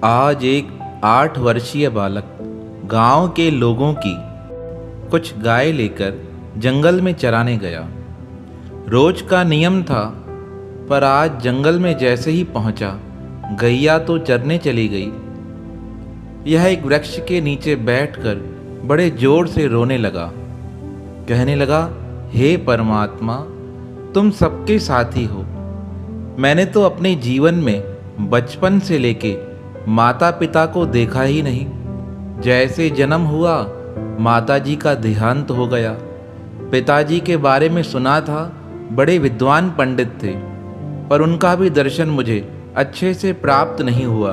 आज एक 8 वर्षीय बालक गांव के लोगों की कुछ गाय लेकर जंगल में चराने गया। रोज का नियम था, पर आज जंगल में जैसे ही पहुंचा, गैया तो चरने चली गई। यह एक वृक्ष के नीचे बैठकर बड़े जोर से रोने लगा। कहने लगा, हे परमात्मा, तुम सबके साथी हो। मैंने तो अपने जीवन में बचपन से लेके माता पिता को देखा ही नहीं। जैसे जन्म हुआ, माताजी का देहांत हो गया। पिताजी के बारे में सुना था, बड़े विद्वान पंडित थे, पर उनका भी दर्शन मुझे अच्छे से प्राप्त नहीं हुआ।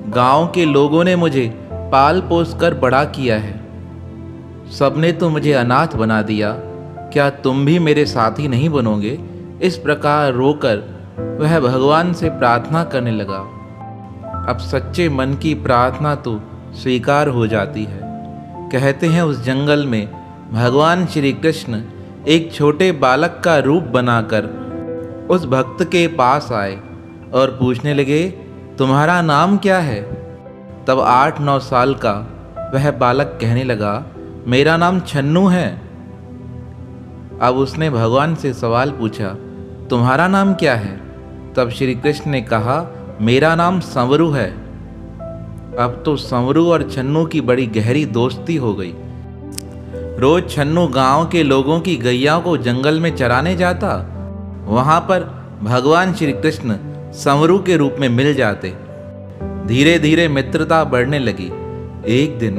गांव के लोगों ने मुझे पाल पोस कर बड़ा किया है। सबने तो मुझे अनाथ बना दिया। क्या तुम भी मेरे साथी नहीं बनोगे? इस प्रकार रोकर वह भगवान से प्रार्थना करने लगा। अब सच्चे मन की प्रार्थना तो स्वीकार हो जाती है। कहते हैं उस जंगल में भगवान श्री कृष्ण एक छोटे बालक का रूप बनाकर उस भक्त के पास आए और पूछने लगे, तुम्हारा नाम क्या है? तब 8-9 साल का वह बालक कहने लगा, मेरा नाम छन्नू है। अब उसने भगवान से सवाल पूछा, तुम्हारा नाम क्या है? तब श्री कृष्ण ने कहा, मेरा नाम संवरू है। अब तो संवरू और छन्नू की बड़ी गहरी दोस्ती हो गई। रोज छन्नू गांव के लोगों की गैया को जंगल में चराने जाता। वहां पर भगवान श्री कृष्ण संवरू के रूप में मिल जाते। धीरे धीरे मित्रता बढ़ने लगी। एक दिन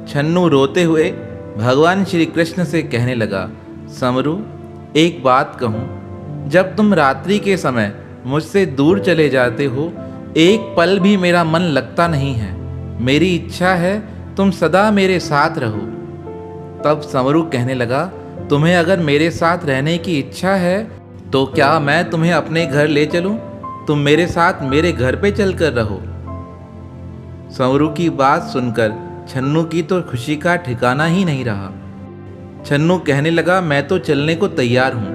छन्नू रोते हुए भगवान श्री कृष्ण से कहने लगा, संवरू, एक बात कहूँ, जब तुम रात्रि के समय मुझसे दूर चले जाते हो, एक पल भी मेरा मन लगता नहीं है। मेरी इच्छा है तुम सदा मेरे साथ रहो। तब संवरू कहने लगा, तुम्हें अगर मेरे साथ रहने की इच्छा है तो क्या मैं तुम्हें अपने घर ले चलूं? तुम मेरे साथ मेरे घर पे चलकर रहो। संवरू की बात सुनकर छन्नू की तो खुशी का ठिकाना ही नहीं रहा। छन्नू कहने लगा, मैं तो चलने को तैयार हूँ।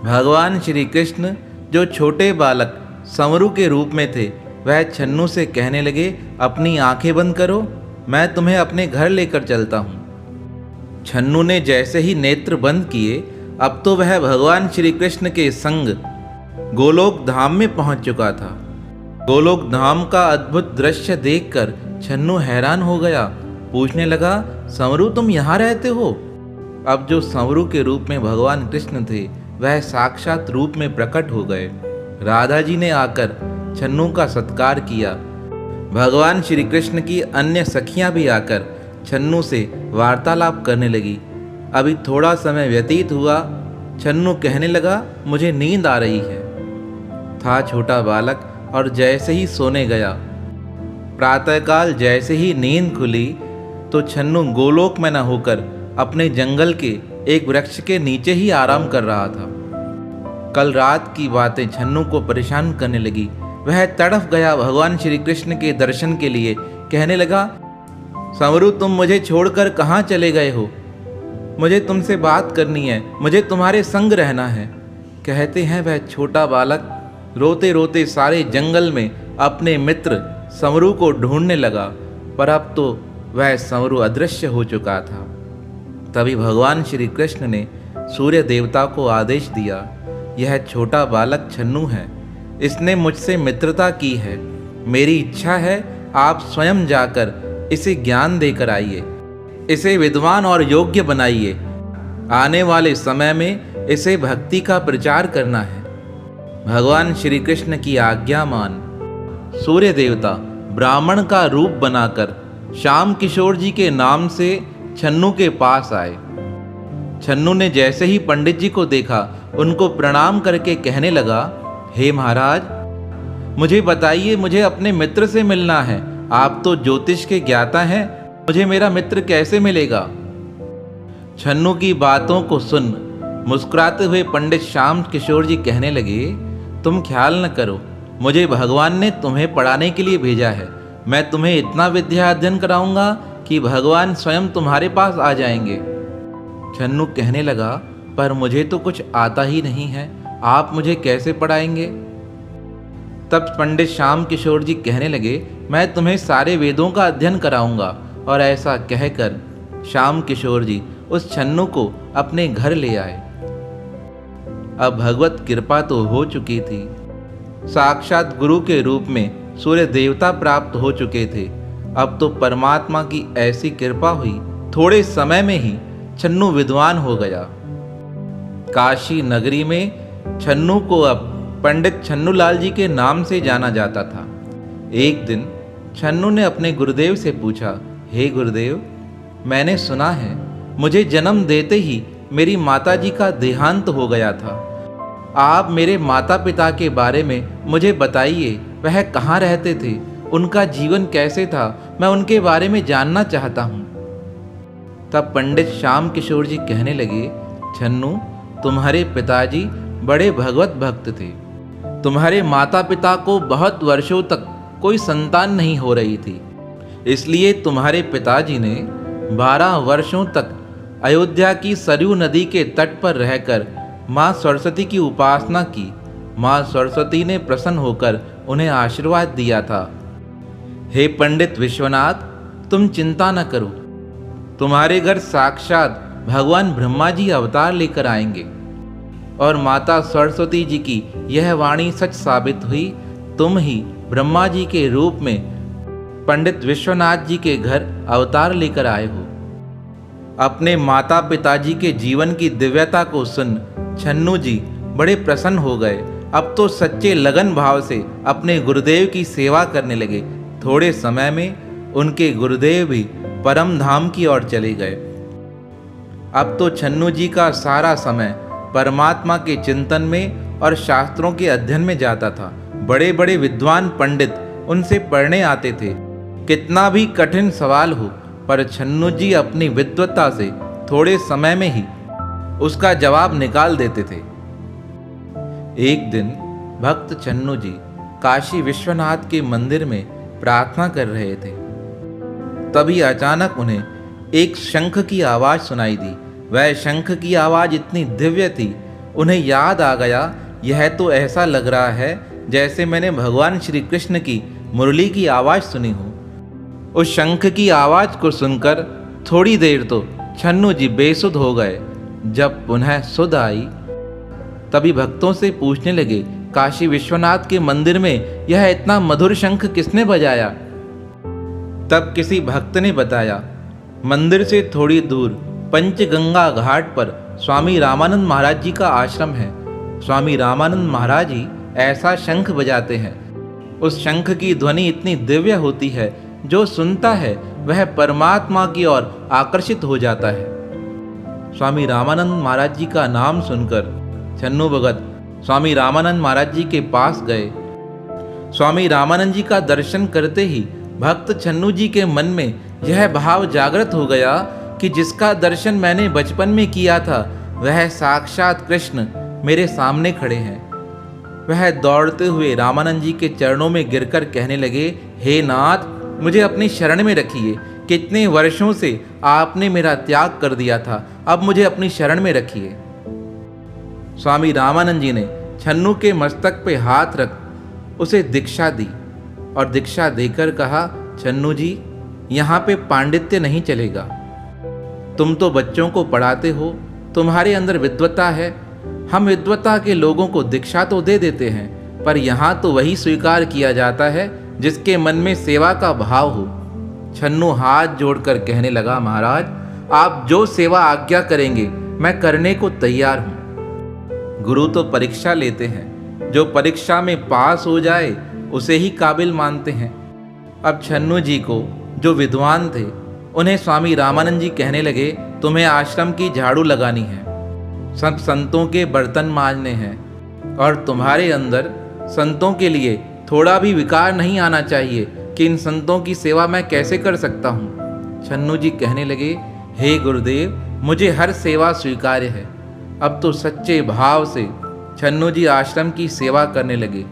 भगवान श्री कृष्ण जो छोटे बालक संवरू के रूप में थे, वह छन्नू से कहने लगे, अपनी आंखें बंद करो, मैं तुम्हें अपने घर लेकर चलता हूँ। छन्नू ने जैसे ही नेत्र बंद किए, अब तो वह भगवान श्री कृष्ण के संग गोलोक धाम में पहुंच चुका था। गोलोक धाम का अद्भुत दृश्य देखकर छन्नू हैरान हो गया। पूछने लगा, संवरू, तुम यहाँ रहते हो? अब जो संवरू के रूप में भगवान कृष्ण थे, वह साक्षात रूप में प्रकट हो गए। राधा जी ने आकर छन्नू का सत्कार किया। भगवान श्री कृष्ण की अन्य सखियां भी आकर छन्नू से वार्तालाप करने लगी। अभी थोड़ा समय व्यतीत हुआ, छन्नू कहने लगा, मुझे नींद आ रही है। था छोटा बालक और जैसे ही सोने गया। प्रातःकाल जैसे ही नींद खुली तो छन्नू गोलोक में न होकर अपने जंगल के एक वृक्ष के नीचे ही आराम कर रहा था। कल रात की बातें छन्नू को परेशान करने लगी। वह तड़फ गया भगवान श्री कृष्ण के दर्शन के लिए। कहने लगा, संवरू, तुम मुझे छोड़कर कहाँ चले गए हो? मुझे तुमसे बात करनी है, मुझे तुम्हारे संग रहना है। कहते हैं वह छोटा बालक रोते रोते सारे जंगल में अपने मित्र संवरू को ढूंढने लगा, पर अब तो वह संवरू अदृश्य हो चुका था। तभी भगवान श्री कृष्ण ने सूर्य देवता को आदेश दिया, यह छोटा बालक छन्नू है, इसने मुझसे मित्रता की है। मेरी इच्छा है आप स्वयं जाकर इसे ज्ञान देकर आइए, इसे विद्वान और योग्य बनाइए। आने वाले समय में इसे भक्ति का प्रचार करना है। भगवान श्री कृष्ण की आज्ञा मान सूर्य देवता ब्राह्मण का रूप बनाकर श्याम किशोर जी के नाम से छन्नू के पास आए। छन्नू ने जैसे ही पंडित जी को देखा, उनको प्रणाम करके कहने लगा, हे महाराज, मुझे बताइए, मुझे अपने मित्र से मिलना है। आप तो ज्योतिष के ज्ञाता हैं, मुझे मेरा मित्र कैसे मिलेगा? छन्नू की बातों को सुन मुस्कुराते हुए पंडित श्याम किशोर जी कहने लगे, तुम ख्याल न करो, मुझे भगवान ने तुम्हें पढ़ाने के लिए भेजा है। मैं तुम्हें इतना विद्या अध्ययन कराऊंगा कि भगवान स्वयं तुम्हारे पास आ जाएंगे। छन्नू कहने लगा, पर मुझे तो कुछ आता ही नहीं है, आप मुझे कैसे पढ़ाएंगे? तब पंडित श्याम किशोर जी कहने लगे, मैं तुम्हें सारे वेदों का अध्ययन कराऊंगा। और ऐसा कहकर श्याम किशोर जी उस छन्नू को अपने घर ले आए। अब भगवत कृपा तो हो चुकी थी। साक्षात गुरु के रूप में सूर्य देवता प्राप्त हो चुके थे। अब तो परमात्मा की ऐसी कृपा हुई, थोड़े समय में ही छन्नू विद्वान हो गया। काशी नगरी में छन्नू को अब पंडित छन्नूलाल जी के नाम से जाना जाता था। एक दिन छन्नू ने अपने गुरुदेव से पूछा, हे गुरुदेव, मैंने सुना है मुझे जन्म देते ही मेरी माताजी का देहांत हो गया था। आप मेरे माता पिता के बारे में मुझे बताइए, वह कहाँ रहते थे, उनका जीवन कैसे था, मैं उनके बारे में जानना चाहता हूँ। तब पंडित श्याम किशोर जी कहने लगे, छन्नू, तुम्हारे पिताजी बड़े भगवत भक्त थे। तुम्हारे माता पिता को बहुत वर्षों तक कोई संतान नहीं हो रही थी, इसलिए तुम्हारे पिताजी ने 12 वर्षों तक अयोध्या की सरयू नदी के तट पर रहकर माँ सरस्वती की उपासना की। माँ सरस्वती ने प्रसन्न होकर उन्हें आशीर्वाद दिया था, हे पंडित विश्वनाथ, तुम चिंता न करो, तुम्हारे घर साक्षात भगवान ब्रह्मा जी अवतार लेकर आएंगे। और माता सरस्वती जी की यह वाणी सच साबित हुई। तुम ही ब्रह्मा जी के रूप में पंडित विश्वनाथ जी के घर अवतार लेकर आए हो। अपने माता पिताजी के जीवन की दिव्यता को सुन छन्नू जी बड़े प्रसन्न हो गए। अब तो सच्चे लगन भाव से अपने गुरुदेव की सेवा करने लगे। थोड़े समय में उनके गुरुदेव भी परम धाम की ओर चले गए। अब तो छन्नू जी का सारा समय परमात्मा के चिंतन में और शास्त्रों के अध्ययन में जाता था। बड़े बड़े विद्वान पंडित उनसे पढ़ने आते थे। कितना भी कठिन सवाल हो, पर छन्नू जी अपनी विद्वत्ता से थोड़े समय में ही उसका जवाब निकाल देते थे। एक दिन भक्त छन्नू जी काशी विश्वनाथ के मंदिर में प्रार्थना कर रहे थे। तभी अचानक उन्हें एक शंख की आवाज सुनाई दी। वह शंख की आवाज इतनी दिव्य थी, उन्हें याद आ गया, यह तो ऐसा लग रहा है जैसे मैंने भगवान श्री कृष्ण की मुरली की आवाज सुनी हो। उस शंख की आवाज को सुनकर थोड़ी देर तो छन्नू जी बेसुध हो गए। जब पुनः सुध आई, तभी भक्तों से पूछने लगे, काशी विश्वनाथ के मंदिर में यह इतना मधुर शंख किसने बजाया? तब किसी भक्त ने बताया, मंदिर से थोड़ी दूर पंचगंगा घाट पर स्वामी रामानंद महाराज जी का आश्रम है। स्वामी रामानंद महाराज जी ऐसा शंख बजाते हैं। उस शंख की ध्वनि इतनी दिव्य होती है, जो सुनता है वह परमात्मा की ओर आकर्षित हो जाता है। स्वामी रामानंद महाराज जी का नाम सुनकर छन्नू भगत स्वामी रामानंद महाराज जी के पास गए। स्वामी रामानंद जी का दर्शन करते ही भक्त छन्नू जी के मन में यह भाव जागृत हो गया कि जिसका दर्शन मैंने बचपन में किया था, वह साक्षात कृष्ण मेरे सामने खड़े हैं। वह दौड़ते हुए रामानंद जी के चरणों में गिरकर कहने लगे, हे नाथ, मुझे अपनी शरण में रखिए। कितने वर्षों से आपने मेरा त्याग कर दिया था, अब मुझे अपनी शरण में रखिए। स्वामी रामानंद जी ने छन्नू के मस्तक पे हाथ रख उसे दीक्षा दी और दीक्षा देकर कहा, छन्नू जी, यहाँ पे पांडित्य नहीं चलेगा। तुम तो बच्चों को पढ़ाते हो, तुम्हारे अंदर विद्वत्ता है। हम विद्वत्ता के लोगों को दीक्षा तो दे देते हैं, पर यहाँ तो वही स्वीकार किया जाता है जिसके मन में सेवा का भाव हो। छन्नू हाथ जोड़कर कहने लगा, महाराज, आप जो सेवा आज्ञा करेंगे मैं करने को तैयार हूँ। गुरु तो परीक्षा लेते हैं, जो परीक्षा में पास हो जाए उसे ही काबिल मानते हैं। अब छन्नू जी को, जो विद्वान थे, उन्हें स्वामी रामानंद जी कहने लगे, तुम्हें आश्रम की झाड़ू लगानी है, सब संतों के बर्तन मांजने हैं, और तुम्हारे अंदर संतों के लिए थोड़ा भी विकार नहीं आना चाहिए कि इन संतों की सेवा मैं कैसे कर सकता हूँ। छन्नू जी कहने लगे, हे गुरुदेव, मुझे हर सेवा स्वीकार्य है। अब तो सच्चे भाव से छन्नू जी आश्रम की सेवा करने लगे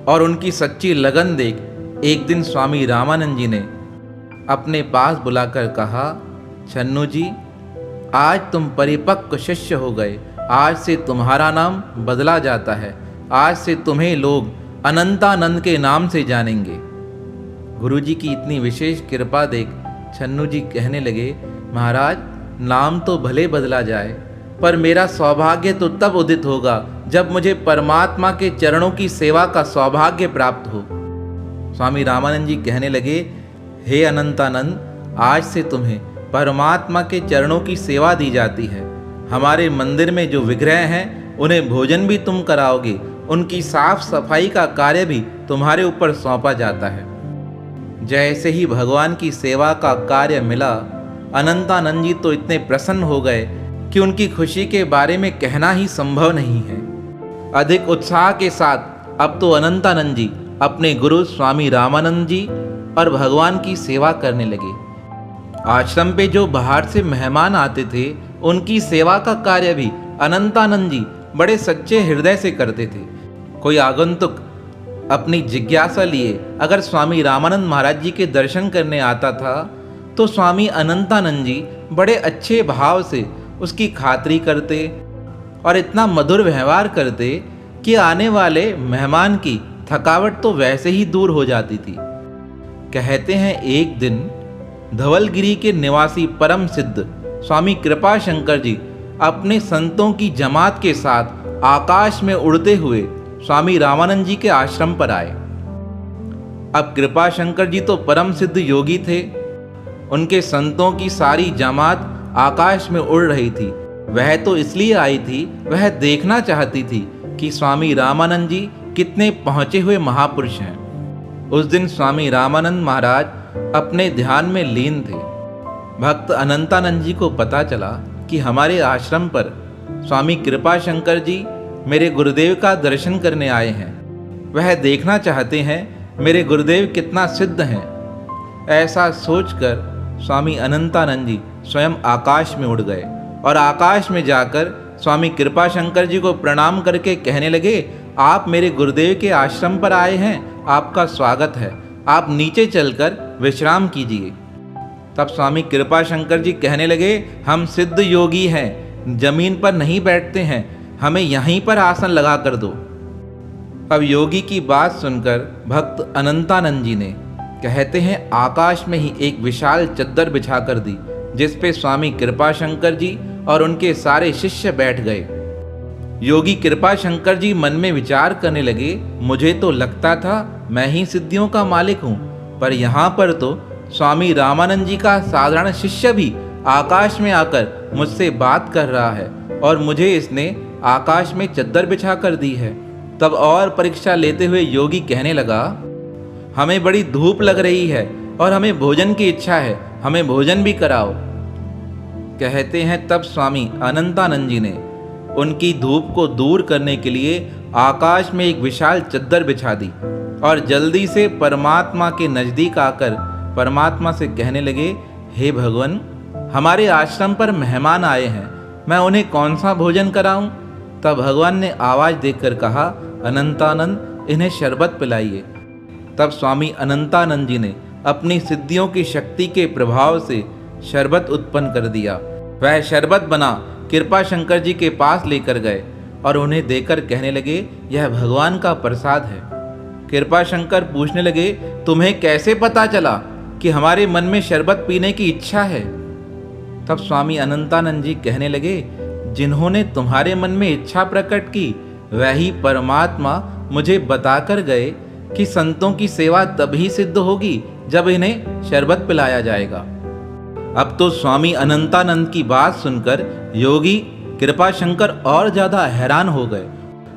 और उनकी सच्ची लगन देख एक दिन स्वामी रामानंद जी ने अपने पास बुलाकर कहा, छन्नू जी, आज तुम परिपक्व शिष्य हो गए। आज से तुम्हारा नाम बदला जाता है। आज से तुम्हें लोग अनंतानंद के नाम से जानेंगे। गुरुजी की इतनी विशेष कृपा देख छन्नू जी कहने लगे, महाराज नाम तो भले बदला जाए, पर मेरा सौभाग्य तो तब उदित होगा जब मुझे परमात्मा के चरणों की सेवा का सौभाग्य प्राप्त हो। स्वामी रामानंद जी कहने लगे, हे अनंतानंद, आज से तुम्हें परमात्मा के चरणों की सेवा दी जाती है। हमारे मंदिर में जो विग्रह हैं उन्हें भोजन भी तुम कराओगे, उनकी साफ सफाई का कार्य भी तुम्हारे ऊपर सौंपा जाता है। जैसे ही भगवान की सेवा का कार्य मिला, अनंतानंद जी तो इतने प्रसन्न हो गए कि उनकी खुशी के बारे में कहना ही संभव नहीं है। अधिक उत्साह के साथ अब तो अनंतानंद जी अपने गुरु स्वामी रामानंद जी और भगवान की सेवा करने लगे। आश्रम पे जो बाहर से मेहमान आते थे, उनकी सेवा का कार्य भी अनंतानंद जी बड़े सच्चे हृदय से करते थे। कोई आगंतुक अपनी जिज्ञासा लिए अगर स्वामी रामानंद महाराज जी के दर्शन करने आता था, तो स्वामी अनंतानंद जी बड़े अच्छे भाव से उसकी खातिरी करते और इतना मधुर व्यवहार करते कि आने वाले मेहमान की थकावट तो वैसे ही दूर हो जाती थी। कहते हैं एक दिन धवलगिरी के निवासी परम सिद्ध स्वामी कृपा शंकर जी अपने संतों की जमात के साथ आकाश में उड़ते हुए स्वामी रामानंद जी के आश्रम पर आए। अब कृपा शंकर जी तो परम सिद्ध योगी थे, उनके संतों की सारी जमात आकाश में उड़ रही थी। वह तो इसलिए आई थी, वह देखना चाहती थी कि स्वामी रामानंद जी कितने पहुंचे हुए महापुरुष हैं। उस दिन स्वामी रामानंद महाराज अपने ध्यान में लीन थे। भक्त अनंतानंद जी को पता चला कि हमारे आश्रम पर स्वामी कृपा शंकर जी मेरे गुरुदेव का दर्शन करने आए हैं। वह देखना चाहते हैं मेरे गुरुदेव कितना सिद्ध हैं। ऐसा सोचकर स्वामी अनंतानंद जी स्वयं आकाश में उड़ गए और आकाश में जाकर स्वामी कृपा शंकर जी को प्रणाम करके कहने लगे, आप मेरे गुरुदेव के आश्रम पर आए हैं, आपका स्वागत है, आप नीचे चलकर विश्राम कीजिए। तब स्वामी कृपा शंकर जी कहने लगे, हम सिद्ध योगी हैं, जमीन पर नहीं बैठते हैं, हमें यहीं पर आसन लगा कर दो। अब योगी की बात सुनकर भक्त अनंतानंद जी ने, कहते हैं, आकाश में ही एक विशाल चद्दर बिछा कर दी, जिस पे स्वामी कृपा शंकर जी और उनके सारे शिष्य बैठ गए। योगी कृपा शंकर जी मन में विचार करने लगे, मुझे तो लगता था मैं ही सिद्धियों का मालिक हूँ, पर यहाँ पर तो स्वामी रामानंद जी का साधारण शिष्य भी आकाश में आकर मुझसे बात कर रहा है और मुझे इसने आकाश में चद्दर बिछा कर दी है। तब और परीक्षा लेते हुए योगी कहने लगा, हमें बड़ी धूप लग रही है और हमें भोजन की इच्छा है, हमें भोजन भी कराओ। कहते हैं तब स्वामी अनंतानंद जी ने उनकी धूप को दूर करने के लिए आकाश में एक विशाल चद्दर बिछा दी और जल्दी से परमात्मा के नज़दीक आकर परमात्मा से कहने लगे, हे भगवान, हमारे आश्रम पर मेहमान आए हैं, मैं उन्हें कौन सा भोजन कराऊं? तब भगवान ने आवाज़ देकर कहा, अनंतानंद, इन्हें शरबत पिलाइए। तब स्वामी अनंतानंद जी ने अपनी सिद्धियों की शक्ति के प्रभाव से शरबत उत्पन्न कर दिया। वह शरबत बना कृपा शंकर जी के पास लेकर गए और उन्हें देकर कहने लगे, यह भगवान का प्रसाद है। कृपा शंकर पूछने लगे, तुम्हें कैसे पता चला कि हमारे मन में शरबत पीने की इच्छा है? तब स्वामी अनंतानंद जी कहने लगे, जिन्होंने तुम्हारे मन में इच्छा प्रकट की, वही परमात्मा मुझे बताकर गए कि संतों की सेवा तभी सिद्ध होगी जब इन्हें शरबत पिलाया जाएगा। अब तो स्वामी अनंतानंद की बात सुनकर योगी कृपा शंकर और ज़्यादा हैरान हो गए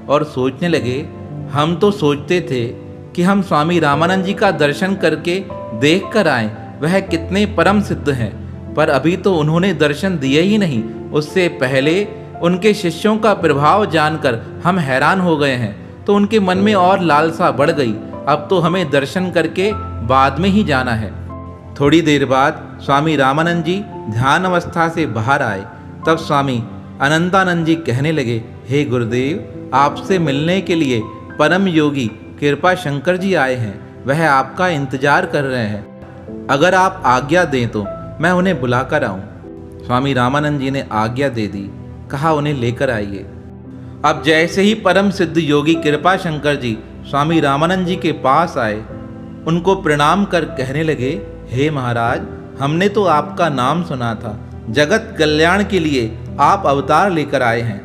और सोचने लगे, हम तो सोचते थे कि हम स्वामी रामानंद जी का दर्शन करके देख कर आए, वह कितने परम सिद्ध हैं, पर अभी तो उन्होंने दर्शन दिए ही नहीं। उससे पहले उनके शिष्यों का प्रभाव जानकर हम हैरान हो गए हैं, तो उनके मन में और लालसा बढ़ गई। अब तो हमें दर्शन करके बाद में ही जाना है। थोड़ी देर बाद स्वामी रामानंद जी ध्यान अवस्था से बाहर आए। तब स्वामी अनंतानंद जी कहने लगे, हे गुरुदेव, आपसे मिलने के लिए परम योगी कृपा शंकर जी आए हैं, वह आपका इंतजार कर रहे हैं। अगर आप आज्ञा दें तो मैं उन्हें बुलाकर आऊं। स्वामी रामानंद जी ने आज्ञा दे दी, कहा उन्हें लेकर आइए। अब जैसे ही परम सिद्ध योगी कृपा शंकर जी स्वामी रामानंद जी के पास आए, उनको प्रणाम कर कहने लगे, हे महाराज, हमने तो आपका नाम सुना था, जगत कल्याण के लिए आप अवतार लेकर आए हैं।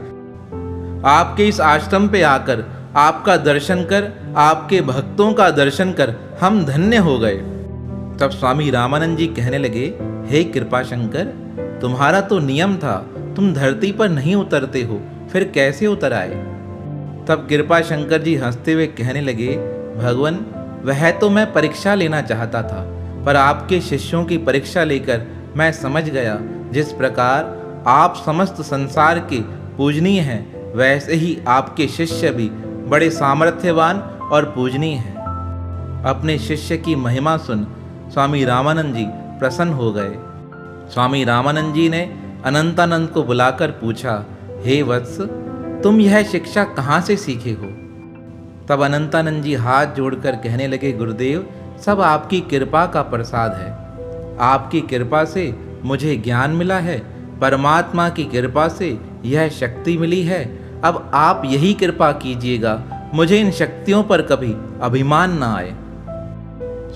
आपके इस आश्रम पे आकर आपका दर्शन कर, आपके भक्तों का दर्शन कर हम धन्य हो गए। तब स्वामी रामानंद जी कहने लगे, हे कृपाशंकर, तुम्हारा तो नियम था, तुम धरती पर नहीं उतरते हो, फिर कैसे उतर आए? तब कृपाशंकर जी हंसते हुए कहने लगे, भगवान, वह तो मैं परीक्षा लेना चाहता था, पर आपके शिष्यों की परीक्षा लेकर मैं समझ गया, जिस प्रकार आप समस्त संसार के पूजनीय हैं, वैसे ही आपके शिष्य भी बड़े सामर्थ्यवान और पूजनीय हैं। अपने शिष्य की महिमा सुन स्वामी रामानंद जी प्रसन्न हो गए। स्वामी रामानंद जी ने अनंतानंद को बुलाकर पूछा, हे वत्स, तुम यह शिक्षा कहाँ से सीखे हो? तब अनंतानंद जी हाथ जोड़कर कहने लगे, गुरुदेव, सब आपकी कृपा का प्रसाद है। आपकी कृपा से मुझे ज्ञान मिला है, परमात्मा की कृपा से यह शक्ति मिली है। अब आप यही कृपा कीजिएगा, मुझे इन शक्तियों पर कभी अभिमान न आए।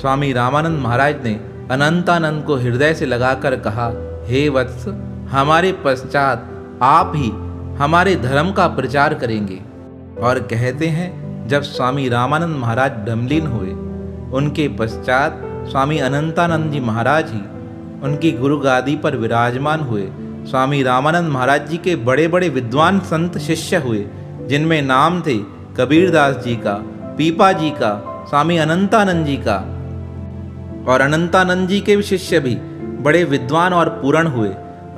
स्वामी रामानंद महाराज ने अनंतानंद को हृदय से लगाकर कहा, हे वत्स, हमारे पश्चात आप ही हमारे धर्म का प्रचार करेंगे। और कहते हैं, जब स्वामी रामानंद महाराज ब्रह्मलीन हुए, उनके पश्चात स्वामी अनंतानंद जी महाराज ही उनकी गुरु गादी पर विराजमान हुए। स्वामी रामानंद महाराज जी के बड़े बड़े विद्वान संत शिष्य हुए, जिनमें नाम थे कबीरदास जी का, पीपा जी का, स्वामी अनंतानंद जी का। और अनंतानंद जी के शिष्य भी बड़े विद्वान और पूर्ण हुए।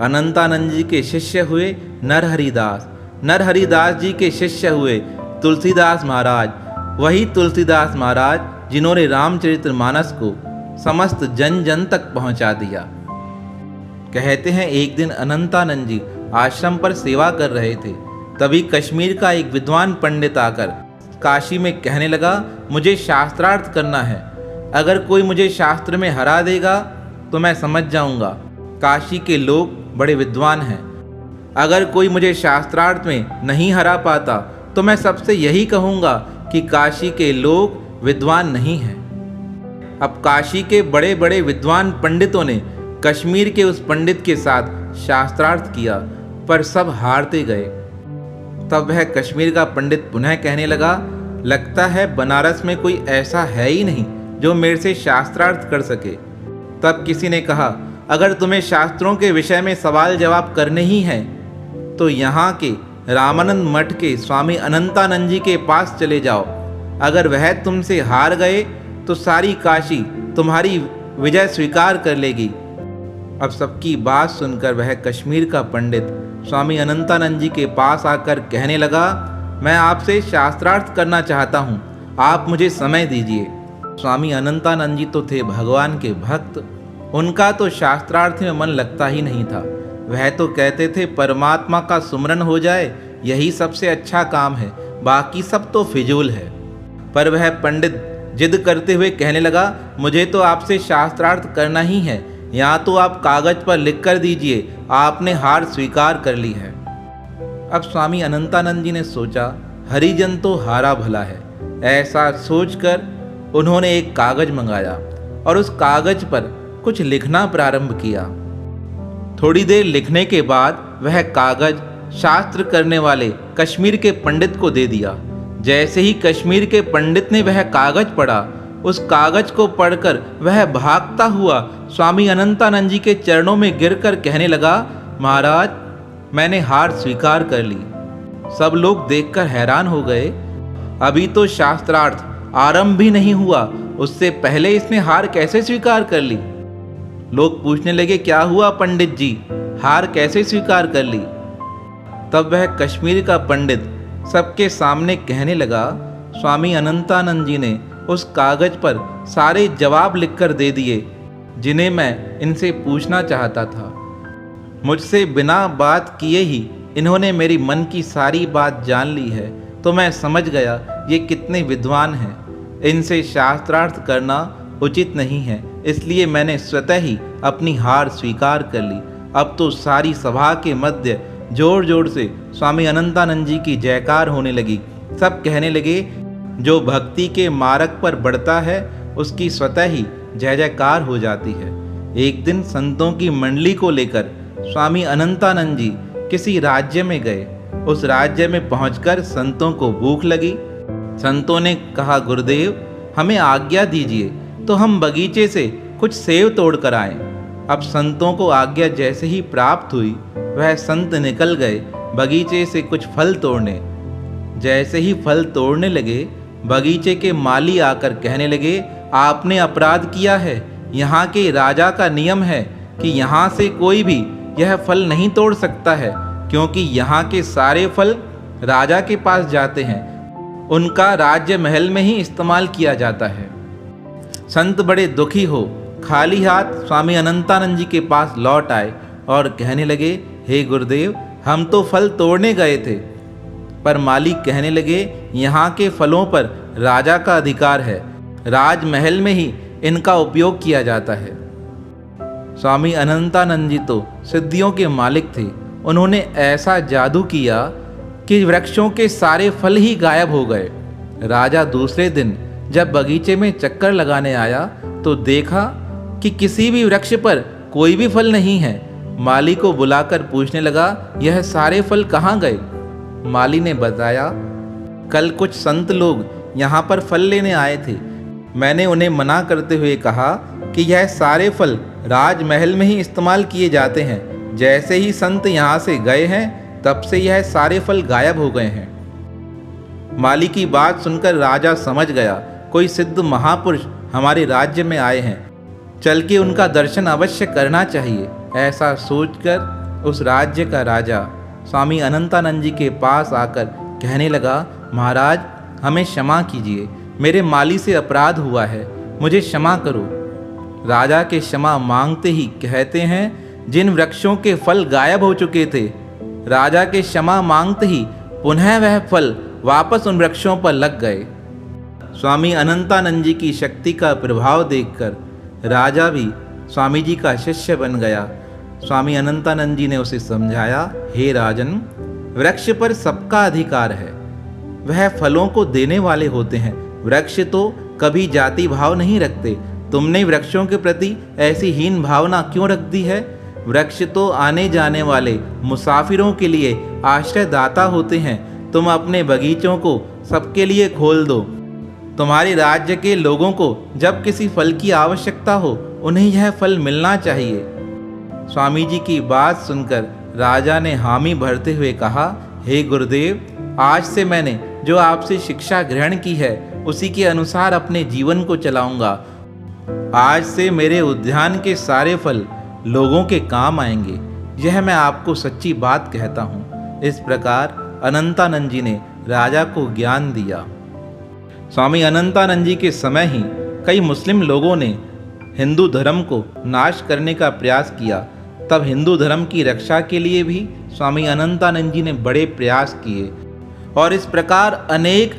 अनंतानंद जी के शिष्य हुए नरहरिदास, नरहरिदास जी के शिष्य हुए तुलसीदास महाराज, वही तुलसीदास महाराज जिन्होंने रामचरितमानस को समस्त जन जन तक पहुंचा दिया। कहते हैं, एक दिन अनंतानंद जी आश्रम पर सेवा कर रहे थे, तभी कश्मीर का एक विद्वान पंडित आकर काशी में कहने लगा, मुझे शास्त्रार्थ करना है, अगर कोई मुझे शास्त्र में हरा देगा तो मैं समझ जाऊंगा काशी के लोग बड़े विद्वान हैं। अगर कोई मुझे शास्त्रार्थ में नहीं हरा पाता तो मैं सबसे यही कहूँगा कि काशी के लोग विद्वान नहीं हैं। अब काशी के बड़े बड़े विद्वान पंडितों ने कश्मीर के उस पंडित के साथ शास्त्रार्थ किया, पर सब हारते गए। तब वह कश्मीर का पंडित पुनः कहने लगा, लगता है बनारस में कोई ऐसा है ही नहीं जो मेरे से शास्त्रार्थ कर सके। तब किसी ने कहा, अगर तुम्हें शास्त्रों के विषय में सवाल जवाब करने ही हैं तो यहाँ के रामानंद मठ के स्वामी अनंतानंद जी के पास चले जाओ। अगर वह तुमसे हार गए तो सारी काशी तुम्हारी विजय स्वीकार कर लेगी। अब सबकी बात सुनकर वह कश्मीर का पंडित स्वामी अनंतानंद जी के पास आकर कहने लगा, मैं आपसे शास्त्रार्थ करना चाहता हूँ, आप मुझे समय दीजिए। स्वामी अनंतानंद जी तो थे भगवान के भक्त, उनका तो शास्त्रार्थ में मन लगता ही नहीं था। वह तो कहते थे, परमात्मा का सुमरन हो जाए यही सबसे अच्छा काम है, बाकी सब तो फिजूल है। पर वह पंडित जिद करते हुए कहने लगा, मुझे तो आपसे शास्त्रार्थ करना ही है, या तो आप कागज पर लिख कर दीजिए, आपने हार स्वीकार कर ली है। अब स्वामी अनंतानंद जी ने सोचा, हरिजन तो हारा भला है। ऐसा सोचकर उन्होंने एक कागज मंगाया और उस कागज पर कुछ लिखना प्रारंभ किया। थोड़ी देर लिखने के बाद वह कागज शास्त्र करने वाले कश्मीर के पंडित को दे दिया। जैसे ही कश्मीर के पंडित ने वह कागज पढ़ा, उस कागज को पढ़कर वह भागता हुआ स्वामी अनंतानंद जी के चरणों में गिरकर कहने लगा, महाराज, मैंने हार स्वीकार कर ली। सब लोग देखकर हैरान हो गए। अभी तो शास्त्रार्थ आरंभ भी नहीं हुआ, उससे पहले इसने हार कैसे स्वीकार कर ली? लोग पूछने लगे, क्या हुआ पंडित जी, हार कैसे स्वीकार कर ली? तब वह कश्मीर का पंडित सबके सामने कहने लगा, स्वामी अनंतानंद जी ने उस कागज पर सारे जवाब लिखकर दे दिए जिन्हें मैं इनसे पूछना चाहता था। मुझसे बिना बात किए ही इन्होंने मेरी मन की सारी बात जान ली है, तो मैं समझ गया ये कितने विद्वान हैं। इनसे शास्त्रार्थ करना उचित नहीं है, इसलिए मैंने स्वतः ही अपनी हार स्वीकार कर ली। अब तो सारी सभा के मध्य जोर जोर से स्वामी अनंतानंद जी की जयकार होने लगी। सब कहने लगे, जो भक्ति के मार्ग पर बढ़ता है उसकी स्वतः ही जय जयकार हो जाती है। एक दिन संतों की मंडली को लेकर स्वामी अनंतानंद जी किसी राज्य में गए। उस राज्य में पहुंचकर संतों को भूख लगी। संतों ने कहा, गुरुदेव हमें आज्ञा दीजिए तो हम बगीचे से कुछ सेब तोड़ कर आए। अब संतों को आज्ञा जैसे ही प्राप्त हुई वह संत निकल गए बगीचे से कुछ फल तोड़ने। जैसे ही फल तोड़ने लगे बगीचे के माली आकर कहने लगे, आपने अपराध किया है। यहाँ के राजा का नियम है कि यहाँ से कोई भी यह फल नहीं तोड़ सकता है, क्योंकि यहाँ के सारे फल राजा के पास जाते हैं, उनका राज्य महल में ही इस्तेमाल किया जाता है। संत बड़े दुखी हो खाली हाथ स्वामी अनंतानंद जी के पास लौट आए और कहने लगे, हे गुरुदेव हम तो फल तोड़ने गए थे, पर मालिक कहने लगे यहाँ के फलों पर राजा का अधिकार है, राजमहल में ही इनका उपयोग किया जाता है। स्वामी अनंतानंद जी तो सिद्धियों के मालिक थे। उन्होंने ऐसा जादू किया कि वृक्षों के सारे फल ही गायब हो गए। राजा दूसरे दिन जब बगीचे में चक्कर लगाने आया तो देखा कि किसी भी वृक्ष पर कोई भी फल नहीं है। माली को बुलाकर पूछने लगा, यह सारे फल कहाँ गए? माली ने बताया, कल कुछ संत लोग यहाँ पर फल लेने आए थे। मैंने उन्हें मना करते हुए कहा कि यह सारे फल राजमहल में ही इस्तेमाल किए जाते हैं। जैसे ही संत यहाँ से गए हैं तब से यह सारे फल गायब हो गए हैं। माली की बात सुनकर राजा समझ गया, कोई सिद्ध महापुरुष हमारे राज्य में आए हैं, चल के उनका दर्शन अवश्य करना चाहिए। ऐसा सोचकर उस राज्य का राजा स्वामी अनंतानंद जी के पास आकर कहने लगा, महाराज हमें क्षमा कीजिए, मेरे माली से अपराध हुआ है, मुझे क्षमा करो। राजा के क्षमा मांगते ही कहते हैं, जिन वृक्षों के फल गायब हो चुके थे, राजा के क्षमा मांगते ही पुनः वह फल वापस उन वृक्षों पर लग गए। स्वामी अनंतानंद जी की शक्ति का प्रभाव देखकर राजा भी स्वामी जी का शिष्य बन गया। स्वामी अनंतानंद जी ने उसे समझाया, हे राजन, वृक्ष पर सबका अधिकार है, वह फलों को देने वाले होते हैं। वृक्ष तो कभी जाति भाव नहीं रखते। तुमने वृक्षों के प्रति ऐसी हीन भावना क्यों रख दी है? वृक्ष तो आने जाने वाले मुसाफिरों के लिए आश्रयदाता होते हैं। तुम अपने बगीचों को सबके लिए खोल दो। तुम्हारे राज्य के लोगों को जब किसी फल की आवश्यकता हो उन्हें यह फल मिलना चाहिए। स्वामी जी की बात सुनकर राजा ने हामी भरते हुए कहा, हे गुरुदेव, आज से मैंने जो आपसे शिक्षा ग्रहण की है उसी के अनुसार अपने जीवन को चलाऊंगा। आज से मेरे उद्यान के सारे फल लोगों के काम आएंगे, यह मैं आपको सच्ची बात कहता हूँ। इस प्रकार अनंतानंद जी ने राजा को ज्ञान दिया। स्वामी अनंतानंद जी के समय ही कई मुस्लिम लोगों ने हिंदू धर्म को नाश करने का प्रयास किया। तब हिंदू धर्म की रक्षा के लिए भी स्वामी अनंतानंद जी ने बड़े प्रयास किए और इस प्रकार अनेक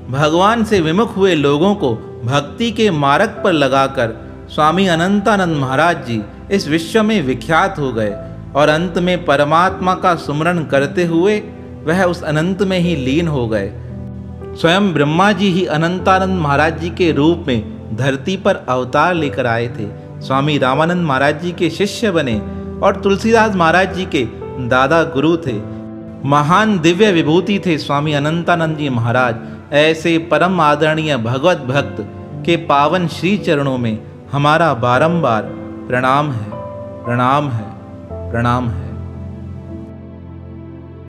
भगवान से विमुख हुए लोगों को भक्ति के मार्ग पर लगाकर स्वामी अनंतानंद महाराज जी इस विश्व में विख्यात हो गए और अंत में परमात्मा का सुमरण करते हुए वह उस अनंत में ही लीन हो गए। स्वयं ब्रह्मा जी ही अनंतानंद महाराज जी के रूप में धरती पर अवतार लेकर आए थे। स्वामी रामानंद महाराज जी के शिष्य बने और तुलसीदास महाराज जी के दादा गुरु थे। महान दिव्य विभूति थे स्वामी अनंतानंद जी महाराज। ऐसे परम आदरणीय भगवत भक्त के पावन श्री चरणों में हमारा बारंबार प्रणाम है, प्रणाम है, प्रणाम है।